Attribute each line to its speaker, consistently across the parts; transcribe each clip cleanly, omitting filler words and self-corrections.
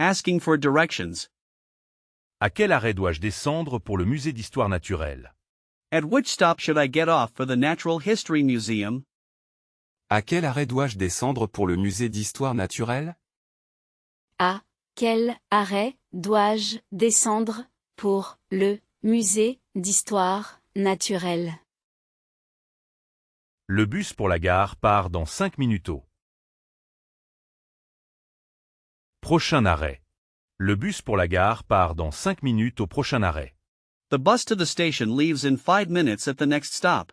Speaker 1: asking for directions.
Speaker 2: À quel arrêt dois-je descendre pour le musée d'histoire naturelle?
Speaker 1: At which stop should I get off for the Natural History Museum?
Speaker 3: À quel arrêt dois-je descendre pour le musée d'histoire naturelle?
Speaker 4: À quel arrêt dois-je descendre pour le musée d'histoire naturelle?
Speaker 2: Le bus pour la gare part dans 5 minutes au. Prochain arrêt. Le bus pour la gare part dans 5 minutes au prochain arrêt.
Speaker 1: The bus to the station leaves in 5 minutes at the next stop.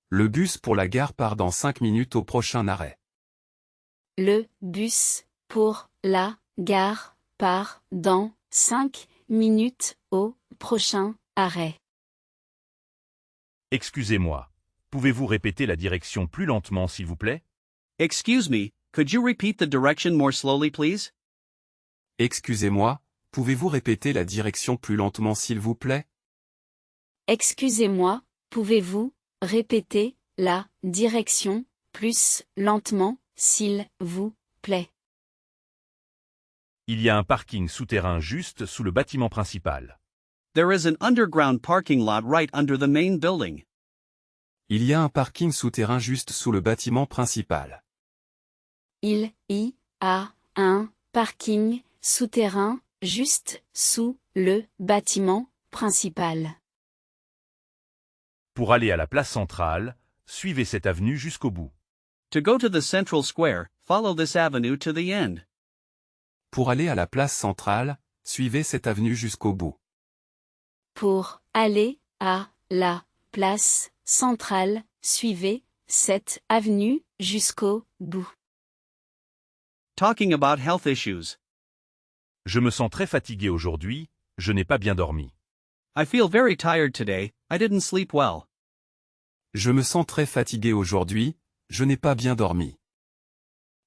Speaker 3: Le bus pour la gare part dans 5 minutes au prochain arrêt.
Speaker 4: Le bus pour la gare part dans 5 minutes au prochain arrêt.
Speaker 2: Excusez-moi. Pouvez-vous répéter la direction plus lentement s'il vous plaît?
Speaker 1: Excuse me, could you repeat the direction more slowly please?
Speaker 3: Excusez-moi, pouvez-vous répéter la direction plus lentement s'il vous plaît?
Speaker 4: Excusez-moi, pouvez-vous répéter la direction plus lentement, s'il vous plaît?
Speaker 2: Il y a un parking souterrain juste sous le bâtiment principal.
Speaker 1: There is an underground parking lot right under the main building.
Speaker 3: Il y a un parking souterrain juste sous le bâtiment principal.
Speaker 4: Il y a un parking souterrain juste sous le bâtiment principal.
Speaker 2: Pour aller à la place centrale, suivez cette avenue jusqu'au bout.
Speaker 1: To go to the central square, follow this avenue to the end.
Speaker 3: Pour aller à la place centrale, suivez cette avenue jusqu'au bout.
Speaker 4: Pour aller à la place centrale, suivez cette avenue jusqu'au bout.
Speaker 1: Talking about health issues.
Speaker 2: Je me sens très fatigué aujourd'hui, je n'ai pas bien dormi.
Speaker 1: I feel very tired today, I didn't sleep well.
Speaker 3: Je me sens très fatigué aujourd'hui, je n'ai pas bien dormi.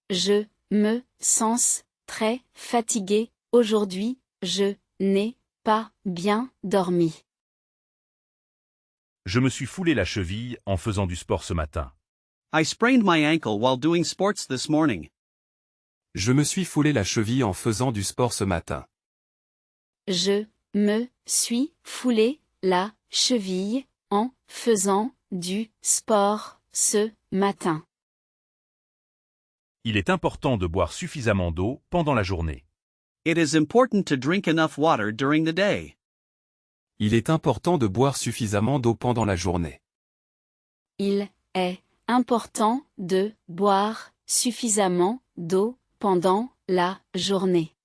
Speaker 4: Je me sens très fatigué aujourd'hui, je n'ai pas bien dormi.
Speaker 2: Je me suis foulé la cheville en faisant du sport ce matin.
Speaker 1: I sprained my ankle while doing sports this morning.
Speaker 3: Je me suis foulé la cheville en faisant du sport ce matin.
Speaker 4: Je me suis foulé la cheville en faisant du sport ce matin.
Speaker 2: Il est important de boire suffisamment d'eau pendant la journée.
Speaker 1: It is important to drink enough water during the day.
Speaker 3: Il est important de boire suffisamment d'eau pendant la journée.
Speaker 4: Il est important de boire suffisamment d'eau pendant la journée.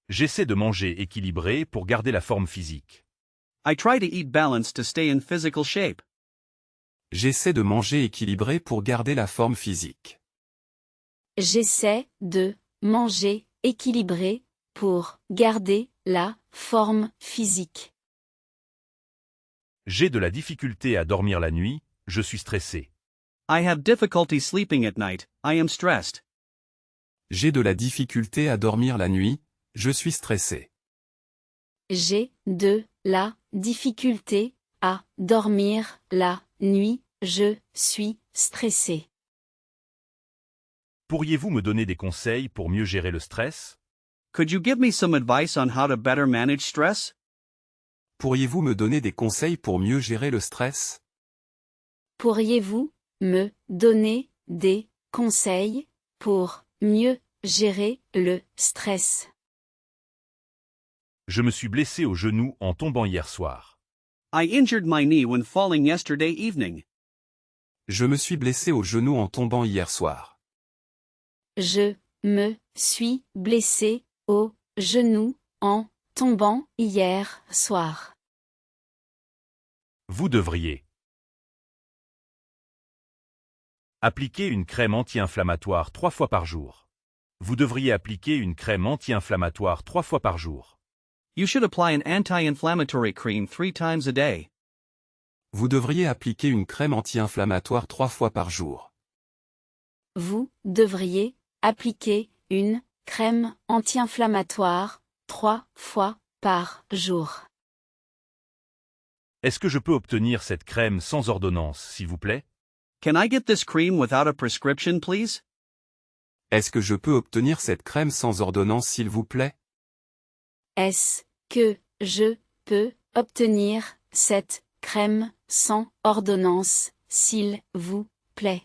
Speaker 2: J'essaie de manger équilibré pour garder la forme physique.
Speaker 1: I try to eat balanced to stay in physical shape.
Speaker 3: J'essaie de manger équilibré pour garder la forme physique.
Speaker 4: J'essaie de manger équilibré pour garder la forme physique.
Speaker 2: J'ai de la difficulté à dormir la nuit, je suis stressé.
Speaker 1: I have difficulty sleeping at night, I am stressed.
Speaker 3: J'ai de la difficulté à dormir la nuit, je suis stressé.
Speaker 4: J'ai de la difficulté à dormir la nuit, je suis stressé.
Speaker 2: Pourriez-vous me donner des conseils pour mieux gérer le stress?
Speaker 1: Could you give me some advice on how to better manage stress?
Speaker 3: Pourriez-vous me donner des conseils pour mieux gérer le stress?
Speaker 4: Pourriez-vous me donner des conseils pour mieux gérer le stress?
Speaker 2: Je me suis blessé au genou en tombant hier soir.
Speaker 1: I injured my knee when falling yesterday evening.
Speaker 3: Je me suis blessé au genou en tombant hier soir.
Speaker 4: Je me suis blessé au genou en tombant hier soir.
Speaker 2: Vous devriez appliquer une crème anti-inflammatoire 3 fois par jour. Vous devriez appliquer une crème anti-inflammatoire 3 fois par jour.
Speaker 1: You should apply an anti-inflammatory cream 3 times a day.
Speaker 3: Vous devriez appliquer une crème anti-inflammatoire 3 fois par jour.
Speaker 4: Vous devriez appliquer une crème anti-inflammatoire 3 fois par jour.
Speaker 2: Est-ce que je peux obtenir cette crème sans ordonnance, s'il vous plaît?
Speaker 1: Can I get this cream without a prescription, please?
Speaker 3: Est-ce que je peux obtenir cette crème sans ordonnance s'il vous plaît?
Speaker 4: Est-ce que je peux obtenir cette crème sans ordonnance, s'il vous plaît?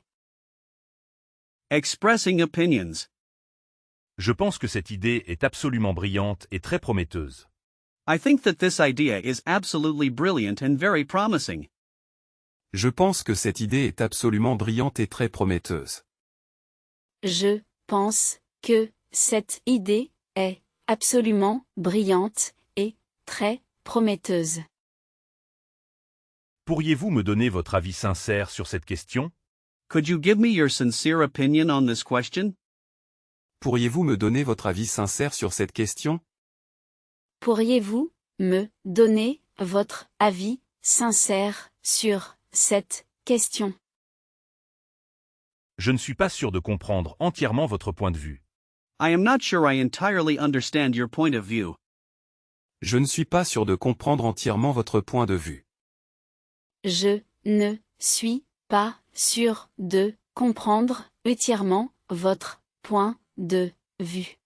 Speaker 1: Expressing opinions.
Speaker 2: Je pense que cette idée est absolument brillante et très prometteuse.
Speaker 1: I think that this idea is absolutely brilliant and very promising.
Speaker 3: Je pense que cette idée est absolument brillante et très prometteuse.
Speaker 4: Je pense que cette idée est absolument brillante et très prometteuse.
Speaker 2: Pourriez-vous me donner votre avis sincère sur cette question?
Speaker 1: Could you give me your sincere opinion on this question?
Speaker 3: Pourriez-vous me donner votre avis sincère sur cette question?
Speaker 4: Pourriez-vous me donner votre avis sincère sur cette question?
Speaker 2: Je ne suis pas sûr de comprendre entièrement votre point de vue.
Speaker 1: I am not sure I entirely understand your point of view.
Speaker 3: Je ne suis pas sûr de comprendre entièrement votre point de vue.
Speaker 4: Je ne suis pas sûr de comprendre entièrement votre point de vue.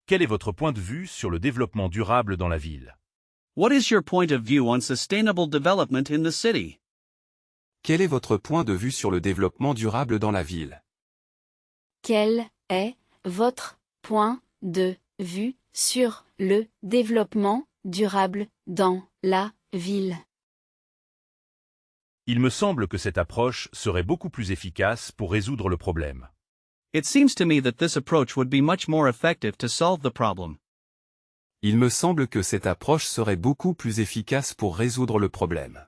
Speaker 2: Quel est votre point de vue sur le développement durable dans la ville?
Speaker 1: What is your point of view on sustainable development in the city?
Speaker 3: Quel est votre point de vue sur le développement durable dans la ville?
Speaker 4: Quel est votre point de vue sur le développement durable dans la ville?
Speaker 2: Il me semble que cette approche serait beaucoup plus efficace pour résoudre le problème.
Speaker 1: It seems to me that this approach would be much more effective to solve the problem.
Speaker 3: Il me semble que cette approche serait beaucoup plus efficace pour résoudre le problème.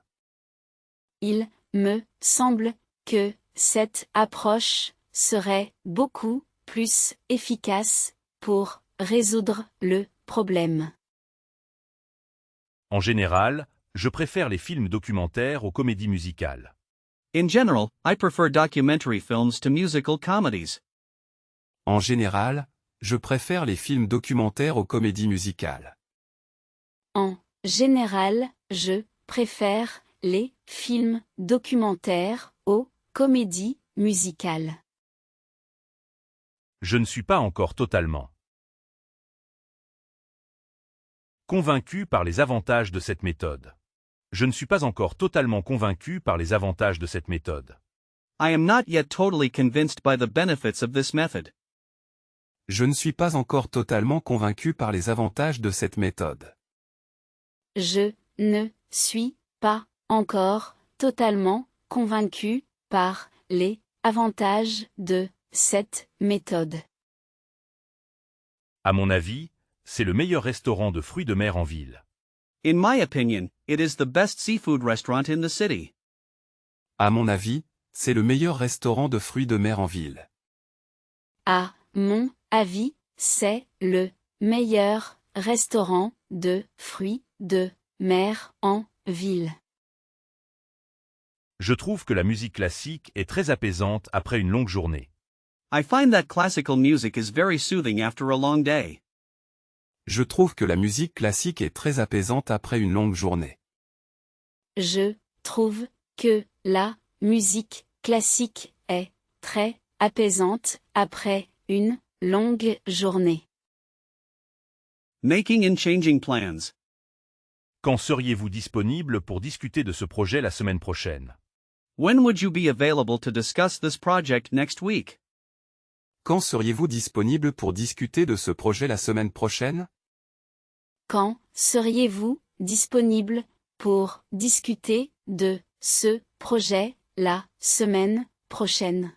Speaker 4: Il me semble que cette approche serait beaucoup plus efficace pour résoudre le problème.
Speaker 2: En général, je préfère les films documentaires aux comédies musicales.
Speaker 1: In general, I prefer documentary films to musical comedies.
Speaker 3: En général, je préfère les films documentaires aux comédies musicales.
Speaker 4: En général, je préfère les films documentaires aux comédies musicales.
Speaker 2: Je ne suis pas encore totalement convaincu par les avantages de cette méthode. Je ne suis pas encore totalement convaincu par les avantages de cette méthode.
Speaker 1: I am not yet totally convinced by the benefits of this method.
Speaker 3: Je ne suis pas encore totalement convaincu par les avantages de cette méthode.
Speaker 4: Je ne suis pas encore totalement convaincu par les avantages de cette méthode.
Speaker 2: À mon avis, c'est le meilleur restaurant de fruits de mer en ville.
Speaker 1: In my opinion, it is the best seafood restaurant in the city.
Speaker 3: À mon avis, c'est le meilleur restaurant de fruits de mer en ville.
Speaker 4: À mon avis, c'est le meilleur restaurant de fruits de mer en ville.
Speaker 2: Je trouve que la musique classique est très apaisante après une longue journée.
Speaker 1: I find that classical music is very soothing after a long day.
Speaker 3: Je trouve que la musique classique est très apaisante après une longue journée.
Speaker 4: Je trouve que la musique classique est très apaisante après une longue journée.
Speaker 1: Making and changing plans.
Speaker 2: Quand seriez-vous disponible pour discuter de ce projet la semaine prochaine?
Speaker 1: When would you be available to discuss this project next week?
Speaker 3: Quand seriez-vous disponible pour discuter de ce projet la semaine prochaine?
Speaker 4: Quand seriez-vous disponible pour discuter de ce projet la semaine prochaine?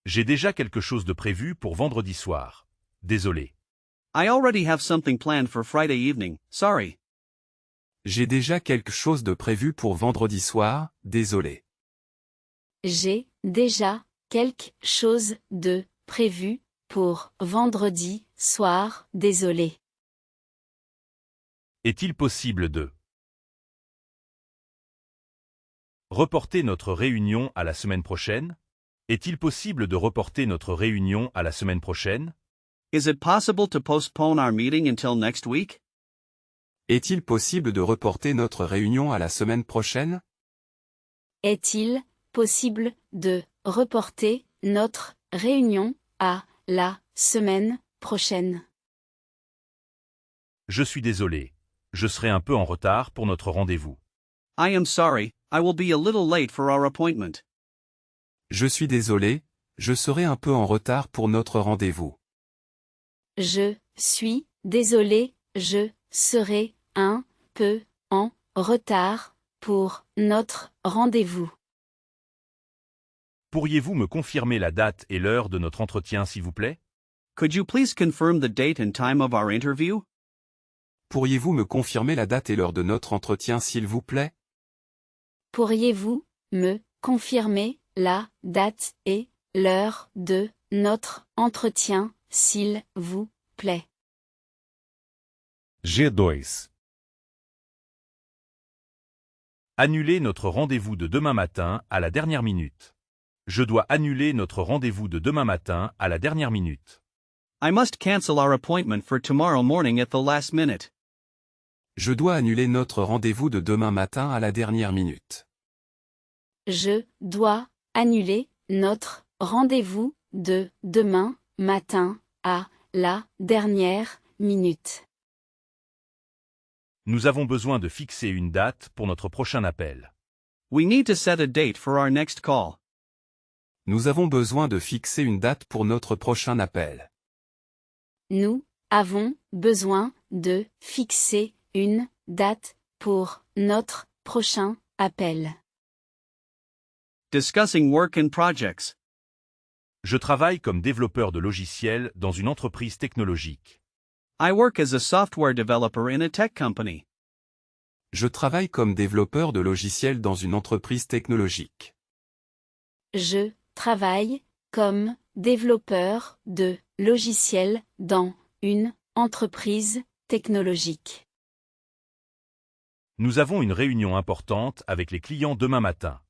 Speaker 2: J'ai déjà quelque chose de prévu pour vendredi soir. Désolé.
Speaker 1: I already have something planned for Friday evening, sorry.
Speaker 3: J'ai déjà quelque chose de prévu pour vendredi soir, désolé.
Speaker 4: J'ai déjà quelque chose de prévu pour vendredi soir, désolé.
Speaker 2: Est-il possible de reporter notre réunion à la semaine prochaine? Est-il possible de reporter notre réunion à la semaine prochaine?
Speaker 1: Is it possible to postpone our meeting until next week?
Speaker 3: Est-il possible de reporter notre réunion à la semaine prochaine?
Speaker 4: Est-il possible de reporter notre réunion à la semaine prochaine.
Speaker 2: Je suis désolé. Je serai un peu en retard pour notre rendez-vous.
Speaker 1: I am sorry, I will be a little late for our appointment.
Speaker 3: Je suis désolé, je serai un peu en retard pour notre rendez-vous.
Speaker 4: Je suis désolé, je serai un peu en retard pour notre rendez-vous.
Speaker 2: Pourriez-vous me confirmer la date et l'heure de notre entretien s'il vous plaît?
Speaker 1: Could you please confirm the date and time of our interview?
Speaker 3: Pourriez-vous me confirmer la date et l'heure de notre entretien s'il vous plaît?
Speaker 4: Pourriez-vous me confirmer la date et l'heure de notre entretien, s'il vous plaît?
Speaker 5: G2.
Speaker 2: Annulez notre rendez-vous de demain matin à la dernière minute. Je dois annuler notre rendez-vous de demain matin à la dernière minute.
Speaker 1: I must cancel our appointment for tomorrow morning at the last minute.
Speaker 3: Je dois annuler notre rendez-vous de demain matin à la dernière minute.
Speaker 4: Je dois annuler notre rendez-vous de demain matin à la dernière minute.
Speaker 2: Nous avons besoin de fixer une date pour notre prochain appel.
Speaker 1: We need to set a date for our next call.
Speaker 3: Nous avons besoin de fixer une date pour notre prochain appel.
Speaker 4: Nous avons besoin de fixer une date pour notre prochain appel.
Speaker 1: Discussing work and projects.
Speaker 2: Je travaille comme développeur de logiciels dans une entreprise technologique.
Speaker 1: I work as a software developer in a tech company.
Speaker 3: Je travaille comme développeur de logiciels dans une entreprise technologique.
Speaker 4: Je travaille comme développeur de logiciels dans une entreprise technologique.
Speaker 2: Nous avons une réunion importante avec les clients demain matin.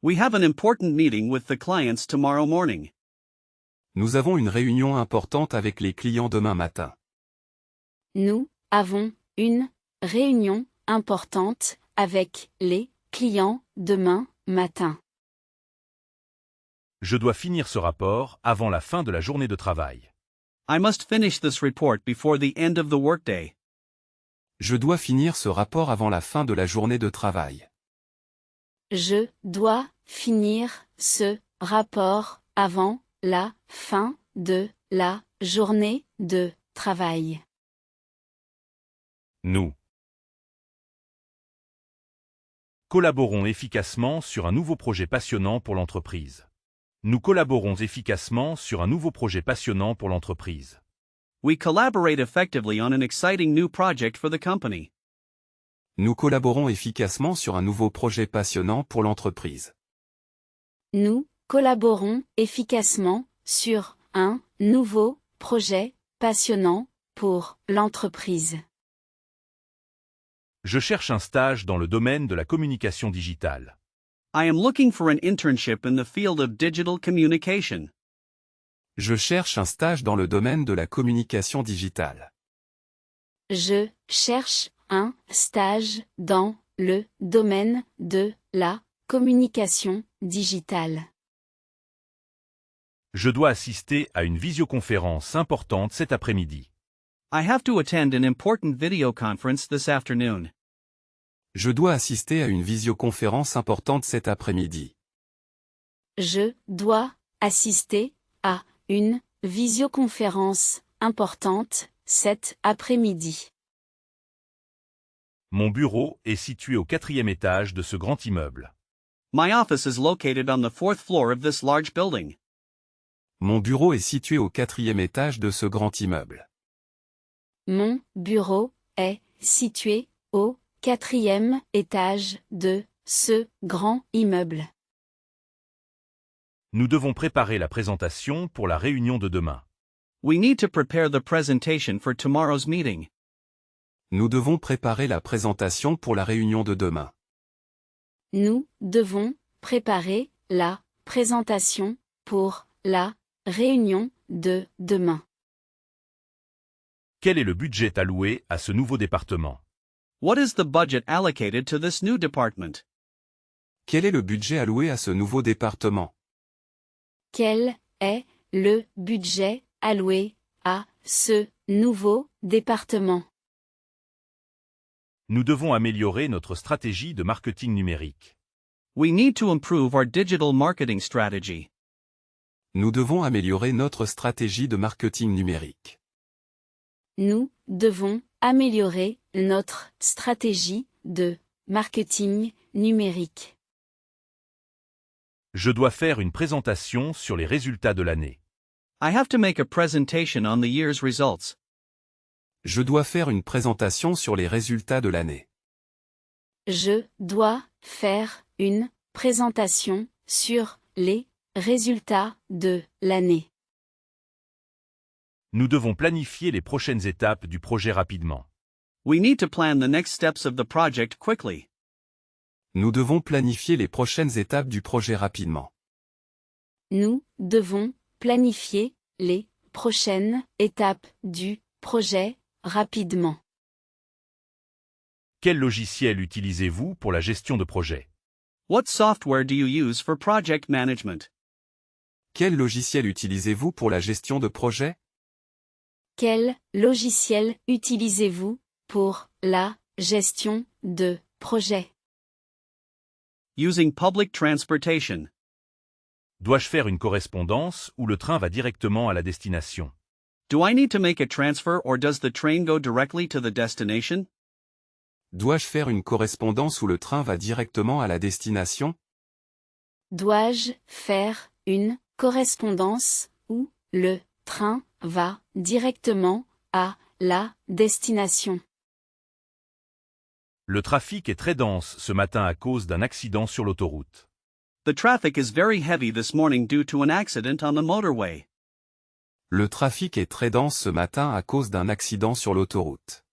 Speaker 1: We have an important meeting with the clients tomorrow morning.
Speaker 3: Nous avons une réunion importante avec les clients demain matin.
Speaker 4: Nous avons une réunion importante avec les clients demain matin.
Speaker 2: Je dois finir ce rapport avant la fin de la journée de travail.
Speaker 1: I must finish this report before the end of the workday.
Speaker 3: Je dois finir ce rapport avant la fin de la journée de travail.
Speaker 4: Je dois finir ce rapport avant la fin de la journée de travail.
Speaker 2: Nous collaborons efficacement sur un nouveau projet passionnant pour l'entreprise. Nous collaborons efficacement sur un nouveau projet passionnant pour l'entreprise.
Speaker 1: We collaborate effectively on an exciting new project for the company.
Speaker 3: Nous collaborons efficacement sur un nouveau projet passionnant pour l'entreprise.
Speaker 4: Nous collaborons efficacement sur un nouveau projet passionnant pour l'entreprise.
Speaker 2: Je cherche un stage dans le domaine de la communication digitale.
Speaker 1: I am looking for an internship in the field of digital communication.
Speaker 3: Je cherche un stage dans le domaine de la communication digitale.
Speaker 4: Je cherche un stage dans le domaine de la communication digitale.
Speaker 2: Je dois assister à une visioconférence importante cet après-midi.
Speaker 1: I have to attend an important video conference this afternoon.
Speaker 3: Je dois assister à une visioconférence importante cet après-midi.
Speaker 4: Je dois assister à une visioconférence importante cet après-midi.
Speaker 2: Mon bureau est situé au 4e étage de ce grand immeuble.
Speaker 1: My office is located on the 4th floor of this large building.
Speaker 3: Mon bureau est situé au 4e étage de ce grand immeuble.
Speaker 4: Mon bureau est situé au 4e étage de ce grand immeuble.
Speaker 2: Nous devons préparer la présentation pour la réunion de demain.
Speaker 1: We need to prepare the presentation for tomorrow's meeting.
Speaker 3: Nous devons préparer la présentation pour la réunion de demain.
Speaker 4: Nous devons préparer la présentation pour la réunion de demain.
Speaker 2: Quel est le budget alloué à ce nouveau département?
Speaker 1: What is the budget allocated to this new department?
Speaker 3: Quel est le budget alloué à ce nouveau département?
Speaker 4: quel est le budget alloué à ce nouveau département?
Speaker 2: Nous devons améliorer notre stratégie de marketing numérique.
Speaker 1: We need to improve our digital marketing strategy.
Speaker 3: Nous devons améliorer notre stratégie de marketing numérique.
Speaker 4: Nous devons améliorer notre stratégie de marketing numérique.
Speaker 2: Je dois faire une présentation sur les résultats de l'année.
Speaker 1: I have to make a presentation on the year's results.
Speaker 3: Je dois faire une présentation sur les résultats de l'année.
Speaker 4: Je dois faire une présentation sur les résultats de l'année.
Speaker 2: Nous devons planifier les prochaines étapes du projet rapidement.
Speaker 1: We need to plan the next steps of the project quickly.
Speaker 3: Nous devons planifier les prochaines étapes du projet rapidement.
Speaker 4: Nous devons planifier les prochaines étapes du projet rapidement.
Speaker 2: Quel logiciel utilisez-vous pour la gestion de projet?
Speaker 1: What software do you use for project management?
Speaker 3: Quel logiciel utilisez-vous pour la gestion de projet?
Speaker 4: Quel logiciel utilisez-vous pour la gestion de projet?
Speaker 1: Using public transportation.
Speaker 2: Dois-je faire une correspondance ou le train va directement à la destination?
Speaker 1: Do I need to make a transfer or does the train go directly to the destination?
Speaker 3: Dois-je faire une correspondance ou le train va directement à la destination?
Speaker 4: Dois-je faire une correspondance ou le train va directement à la destination?
Speaker 2: Le trafic est très dense ce matin à cause d'un accident sur l'autoroute.
Speaker 1: The traffic is very heavy this morning due to an accident on the motorway.
Speaker 3: Le trafic est très dense ce matin à cause d'un accident sur l'autoroute.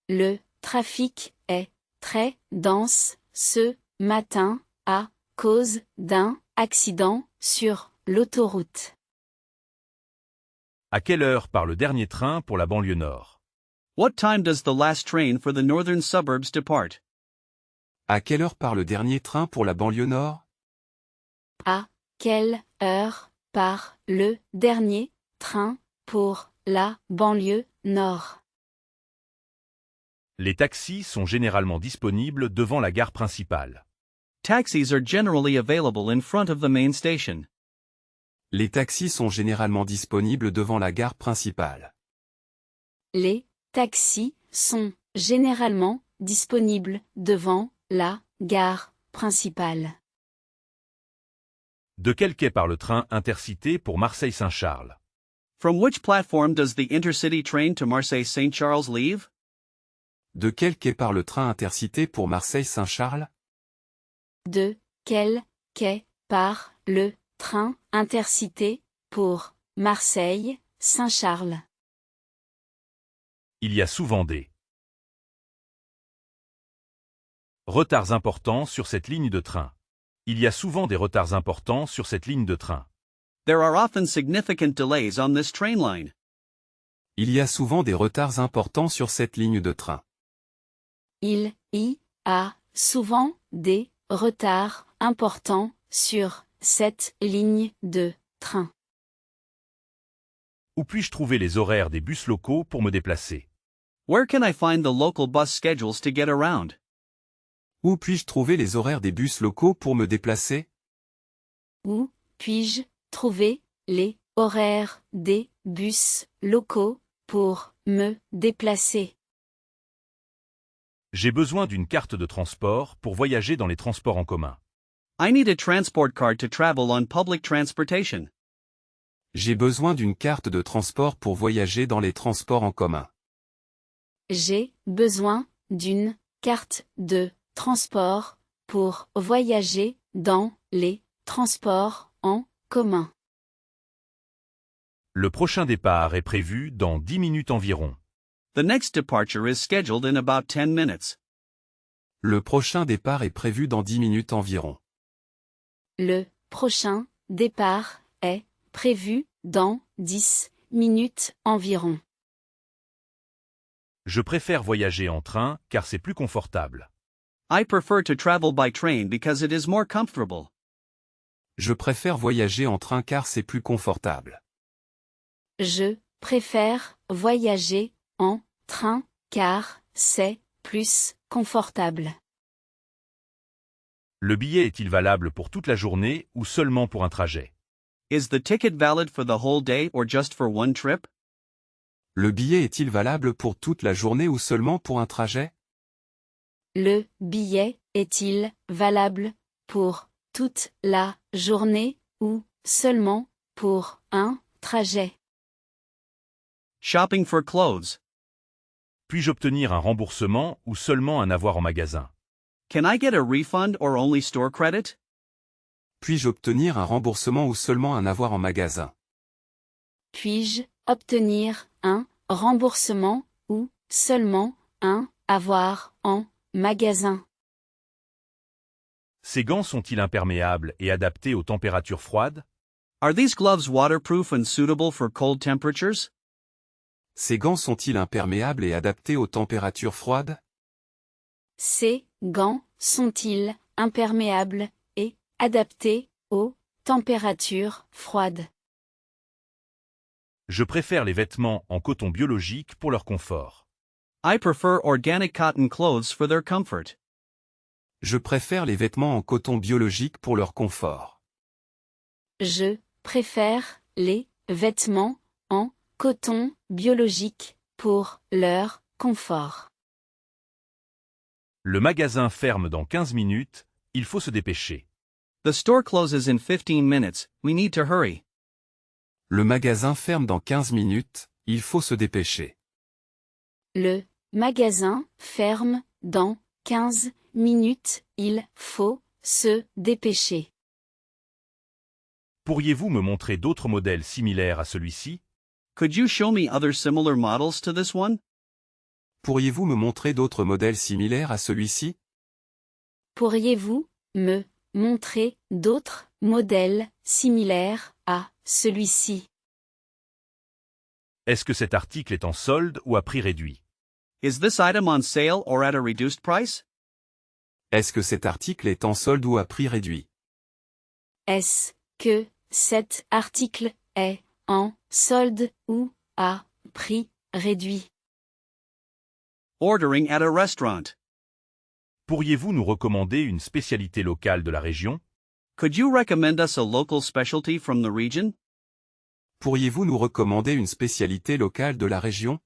Speaker 4: Le trafic est très dense ce matin à cause d'un accident sur l'autoroute.
Speaker 2: À quelle heure part le dernier train pour la banlieue nord?
Speaker 1: What time does the last train for the northern suburbs depart?
Speaker 3: À quelle heure part le dernier train pour la banlieue nord?
Speaker 4: À quelle heure part le dernier train pour la banlieue nord?
Speaker 2: Les taxis sont généralement disponibles devant la gare principale.
Speaker 1: Taxis are generally available in front of the main station.
Speaker 3: Les taxis sont généralement disponibles devant la gare principale.
Speaker 4: Les taxis sont généralement disponibles devant la gare principale.
Speaker 2: De quel quai part le train intercité pour Marseille-Saint-Charles?
Speaker 1: From which platform does the intercity train to Marseille-Saint Charles leave?
Speaker 3: De quel quai part le train intercité pour Marseille-Saint-Charles?
Speaker 4: De quel quai part le train intercité pour Marseille-Saint-Charles?
Speaker 2: Il y a souvent des retards importants sur cette ligne de train. Il y a souvent des retards importants sur cette ligne de train.
Speaker 1: There are often significant delays on this train line.
Speaker 3: Il y a souvent des retards importants sur cette ligne de train.
Speaker 4: Il y a souvent des retards importants sur cette ligne de train.
Speaker 2: Où puis-je trouver les horaires des bus locaux pour me déplacer?
Speaker 1: Where can I find the local bus schedules to get around?
Speaker 3: Où puis-je trouver les horaires des bus locaux pour me déplacer?
Speaker 4: Où puis-je trouver les horaires des bus locaux pour me déplacer?
Speaker 2: J'ai besoin d'une carte de transport pour voyager dans les transports en commun.
Speaker 1: I need a transport card to travel on public transportation.
Speaker 3: J'ai besoin d'une carte de transport pour voyager dans les transports en commun.
Speaker 4: J'ai besoin d'une carte de transport pour voyager dans les transports en commun.
Speaker 2: Le prochain départ est prévu dans 10 minutes environ.
Speaker 1: The next departure is scheduled in about 10 minutes.
Speaker 3: Le prochain départ est prévu dans 10 minutes environ.
Speaker 4: Le prochain départ est prévu dans 10 minutes environ.
Speaker 2: Je préfère voyager en train car c'est plus confortable.
Speaker 1: I prefer to travel by train because it is more comfortable.
Speaker 3: Je préfère voyager en train car c'est plus confortable.
Speaker 4: Je préfère voyager en train car c'est plus confortable.
Speaker 2: Le billet est-il valable pour toute la journée ou seulement pour un trajet?
Speaker 1: Is the ticket valid for the whole day or just for one trip?
Speaker 3: Le billet est-il valable pour toute la journée ou seulement pour un trajet?
Speaker 4: Le billet est-il valable pour toute la journée ou seulement pour un trajet?
Speaker 1: Shopping for clothes.
Speaker 2: Puis-je obtenir un remboursement ou seulement un avoir en magasin?
Speaker 1: Can I get a refund or only store credit?
Speaker 3: Puis-je obtenir un remboursement ou seulement un avoir en magasin?
Speaker 4: Puis-je obtenir un remboursement ou seulement un avoir en magasin?
Speaker 2: Ces gants sont-ils imperméables et adaptés aux températures froides?
Speaker 1: Are these gloves waterproof and suitable for cold temperatures?
Speaker 3: Ces gants sont-ils imperméables et adaptés aux températures froides?
Speaker 4: Ces gants sont-ils imperméables et adaptés aux températures froides?
Speaker 2: Je préfère les vêtements en coton biologique pour leur confort.
Speaker 1: I prefer organic cotton clothes for their comfort.
Speaker 3: Je préfère les vêtements en coton biologique pour leur confort.
Speaker 4: Je préfère les vêtements en coton biologique pour leur confort.
Speaker 2: Le magasin ferme dans 15 minutes, il faut se dépêcher.
Speaker 1: The store closes in 15 minutes, we need to hurry.
Speaker 3: Le magasin ferme dans 15 minutes, il faut se dépêcher.
Speaker 4: Le magasin ferme dans 15 minutes, il faut se dépêcher.
Speaker 2: Pourriez-vous me montrer d'autres modèles similaires à celui-ci?
Speaker 1: Could you show me other similar models to this one?
Speaker 3: Pourriez-vous me montrer d'autres modèles similaires à celui-ci?
Speaker 4: Pourriez-vous me montrer d'autres modèles similaires à celui-ci?
Speaker 2: Est-ce que cet article est en solde ou à prix réduit?
Speaker 1: Is this item on sale or at a reduced price?
Speaker 3: Est-ce que cet article est en solde ou à prix réduit?
Speaker 4: Est-ce que cet article est en solde ou à prix réduit?
Speaker 1: Ordering at a restaurant.
Speaker 2: Pourriez-vous nous recommander une spécialité locale de la région?
Speaker 1: Could you recommend us a local specialty from the region?
Speaker 3: Pourriez-vous nous recommander une spécialité locale de la région?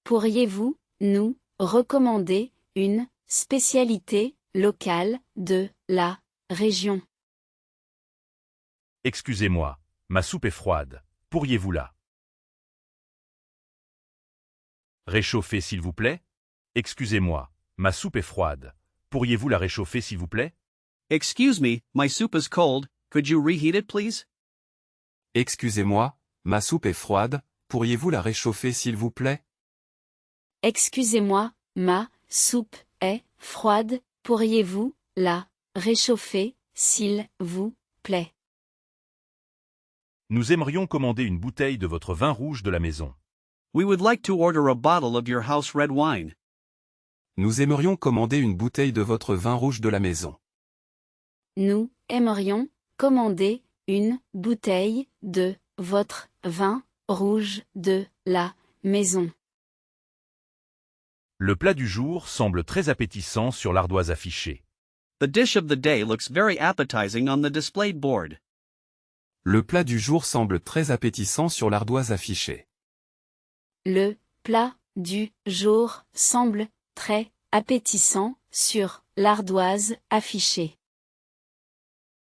Speaker 4: Pourriez-vous nous recommander une spécialité locale de la région?
Speaker 2: Excusez-moi, ma soupe est froide. Pourriez-vous la réchauffer s'il vous plaît? Excusez-moi, ma soupe est froide. Pourriez-vous la réchauffer s'il vous plaît?
Speaker 1: Excuse me, my soup is cold, could you reheat it please?
Speaker 3: Excusez-moi, ma soupe est froide, pourriez-vous la réchauffer s'il vous plaît?
Speaker 4: Excusez-moi, ma soupe est froide, pourriez-vous la réchauffer, s'il vous plaît?
Speaker 2: Nous aimerions commander une bouteille de votre vin rouge de la maison.
Speaker 1: We would like to order a bottle of your house red wine.
Speaker 3: Nous aimerions commander une bouteille de votre vin rouge de la maison.
Speaker 4: Nous aimerions commander une bouteille de votre vin rouge de la maison.
Speaker 2: Le plat du jour semble très appétissant sur l'ardoise affichée.
Speaker 1: The dish of the day looks very appetizing on the displayed board.
Speaker 3: Le plat du jour semble très appétissant sur l'ardoise affichée.
Speaker 4: Le plat du jour semble très appétissant sur l'ardoise affichée.